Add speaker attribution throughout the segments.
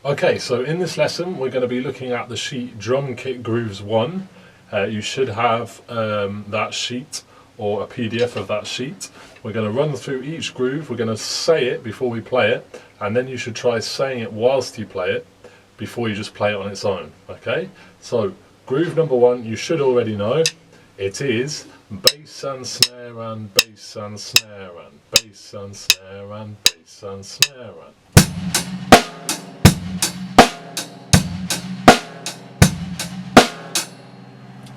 Speaker 1: Okay, so in this lesson we're going to be looking at the sheet Drum Kit Grooves 1. You should have that sheet or a PDF of that sheet. We're going to run through each groove, we're going to say it before we play it, and then you should try saying it whilst you play it before you just play it on its own. Okay, so groove number 1 you should already know. It is bass and snare and bass and snare and bass and snare and bass and snare and.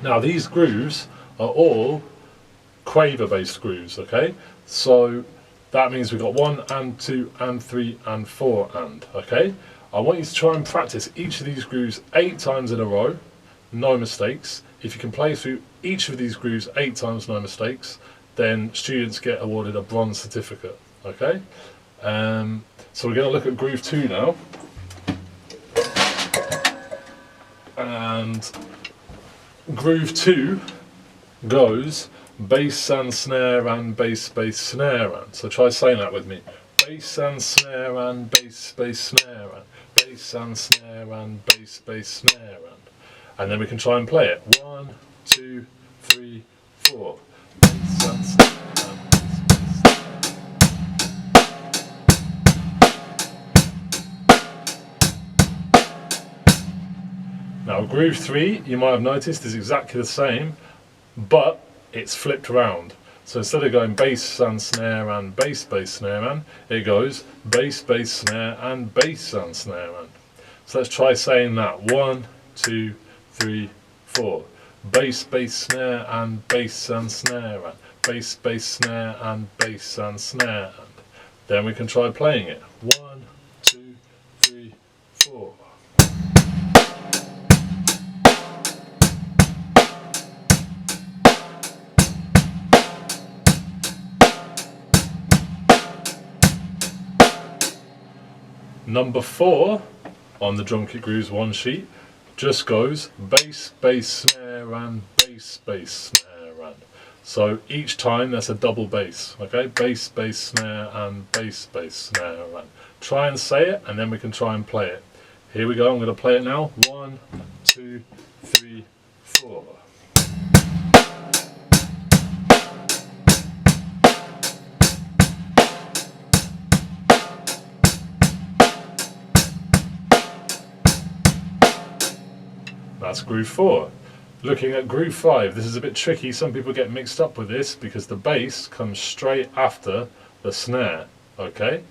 Speaker 1: Now these grooves are all quaver based grooves, okay? So that means we've got 1 and 2 and 3 and 4 and, okay? I want you to try and practice each of these grooves 8 times in a row, no mistakes. If you can play through each of these grooves 8 times, no mistakes, then students get awarded a bronze certificate, okay? So we're going to look at groove 2 now. And groove 2 goes bass and snare and bass, bass, snare and. So try saying that with me. Bass and snare and bass, bass, snare and. Bass and snare and bass, bass, snare and. And then we can try and play it. 1, 2, 3, 4. Bass and snare and bass, bass, snare. Now groove 3, you might have noticed, is exactly the same, but it's flipped around. So instead of going bass and snare and bass, bass, snare and, it goes bass, bass, snare and bass and snare and. So let's try saying that. 1, 2, 3, 4. Bass, bass, snare and bass and snare and. Bass, bass, snare and bass and snare and. Then we can try playing it. 1, 2, 3, 4. Number 4 on the Drum Kit Grooves 1 sheet just goes bass, bass, snare and bass, bass, snare and. So each time that's a double bass, okay? Bass, bass, snare and bass, bass, snare and. Try and say it and then we can try and play it. Here we go, I'm going to play it now. 1, 2, 3, 4. That's groove 4. Looking at groove 5, this is a bit tricky. Some people get mixed up with this because the bass comes straight after the snare, okay?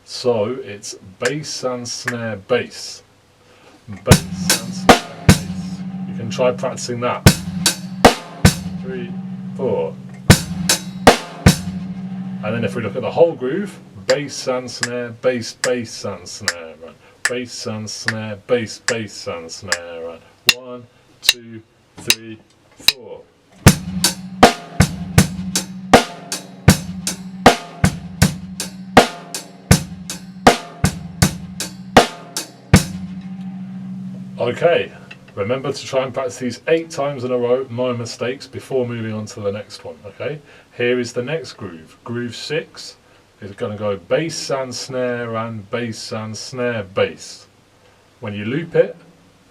Speaker 1: So it's bass and snare bass. Bass and snare bass. You can try practicing that. 3, 4. And then if we look at the whole groove, bass and snare, bass, bass and snare, and bass and snare, bass, bass and snare, and 1, 2, 3, 4. Okay, remember to try and practice these 8 times in a row, no mistakes, before moving on to the next one, okay? Here is the next groove. Groove 6 is going to go bass and snare and bass and snare bass. When you loop it,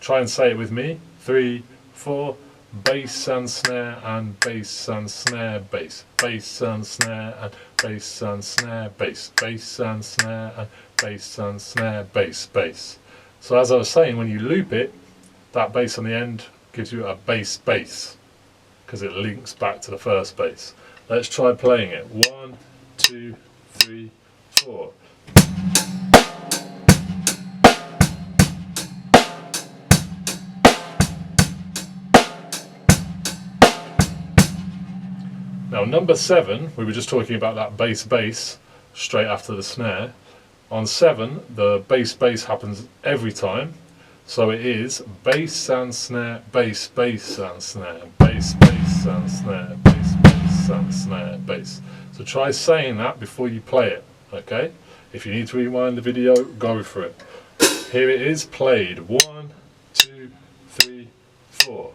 Speaker 1: try and say it with me. 3, 4. Bass and snare and bass and snare bass. Bass and snare and bass and snare bass. Bass and snare and bass and snare bass bass. So as I was saying, when you loop it, that bass on the end gives you a bass bass because it links back to the first bass. Let's try playing it. 1, 2, 3, 4. Now number 7, we were just talking about that bass bass straight after the snare. On 7, the bass bass happens every time. So it is bass and snare, bass, bass and snare, bass, bass and snare, bass, bass and snare, bass. So try saying that before you play it, okay? If you need to rewind the video, go for it. Here it is, played. 1, 2, 3, 4.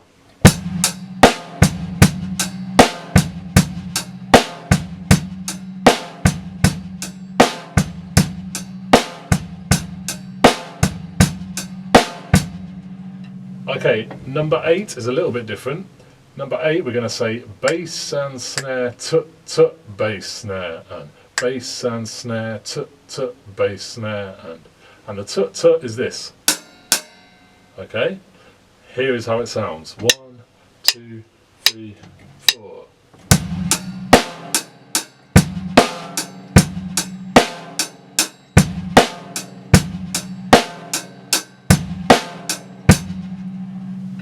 Speaker 1: Okay, number 8 is a little bit different. Number 8, we're going to say bass and snare, tut tut, bass snare, and bass and snare, tut tut, bass snare, and the tut tut is this. Okay, here is how it sounds. 1, 2, 3, 4.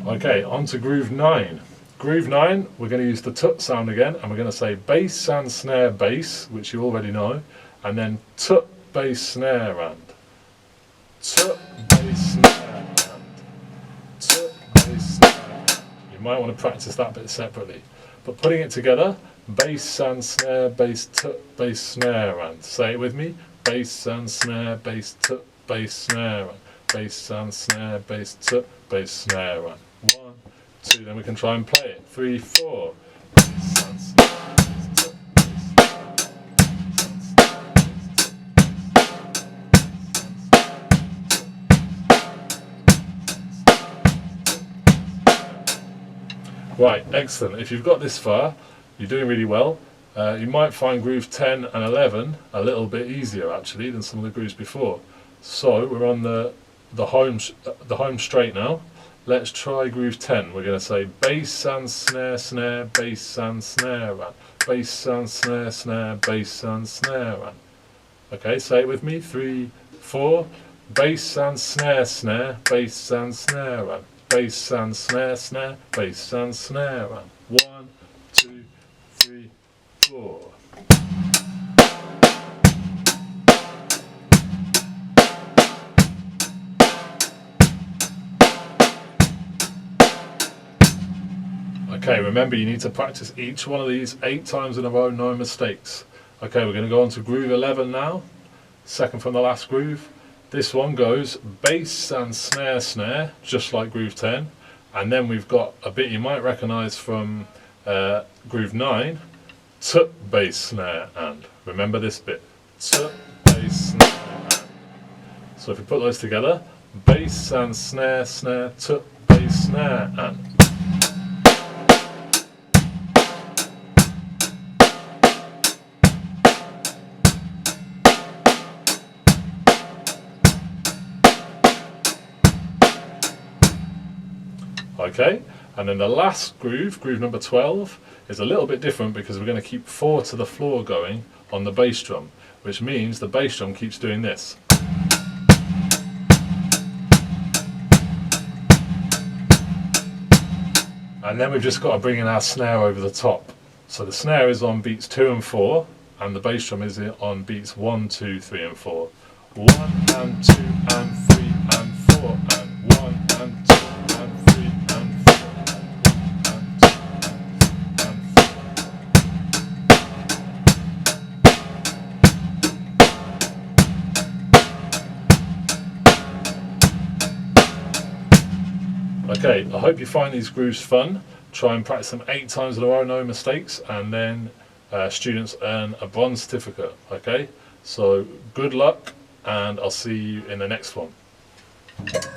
Speaker 1: Okay, on to groove 9. Groove 9, we're going to use the tut sound again, and we're going to say bass and snare bass, which you already know, and then tut bass snare and tut bass snare and tut bass snare. You might want to practice that bit separately, but putting it together, bass and snare bass tut bass snare and. Say it with me: bass and snare bass tut bass snare and bass and snare bass tut bass snare and. 1, 2, then we can try and play it. 3, 4. Right, excellent. If you've got this far, you're doing really well. You might find groove 10 and 11 a little bit easier actually than some of the grooves before. So we're on the home straight now. Let's try groove 10. We're going to say bass and snare, snare, bass and snare, and bass and snare, snare, bass and snare, and. Okay, say it with me. 3, 4. Bass and snare, snare, bass and snare, and bass and snare, snare, bass and snare, and. 1, 2, 3, 4. Okay, remember you need to practice each one of these 8 times in a row, no mistakes. Okay, we're going to go on to groove 11 now, second from the last groove. This one goes bass and snare, snare, just like groove 10. And then we've got a bit you might recognise from groove 9, tut bass snare and. Remember this bit, tut bass snare and. So if we put those together, bass and snare, snare, tut bass snare and. Okay, and then the last groove, groove number 12, is a little bit different because we're going to keep 4 to the floor going on the bass drum, which means the bass drum keeps doing this. And then we've just got to bring in our snare over the top. So the snare is on beats 2 and 4, and the bass drum is on beats 1, 2, 3 and 4. 1 and 2 and 3 and 4 and 1 and 2 and 3 and 4 and 1 and 2 and 3 and 4. Okay, I hope you find these grooves fun. Try and practice them 8 times in a row, no mistakes, and then students earn a bronze certificate. Okay, so good luck, and I'll see you in the next one.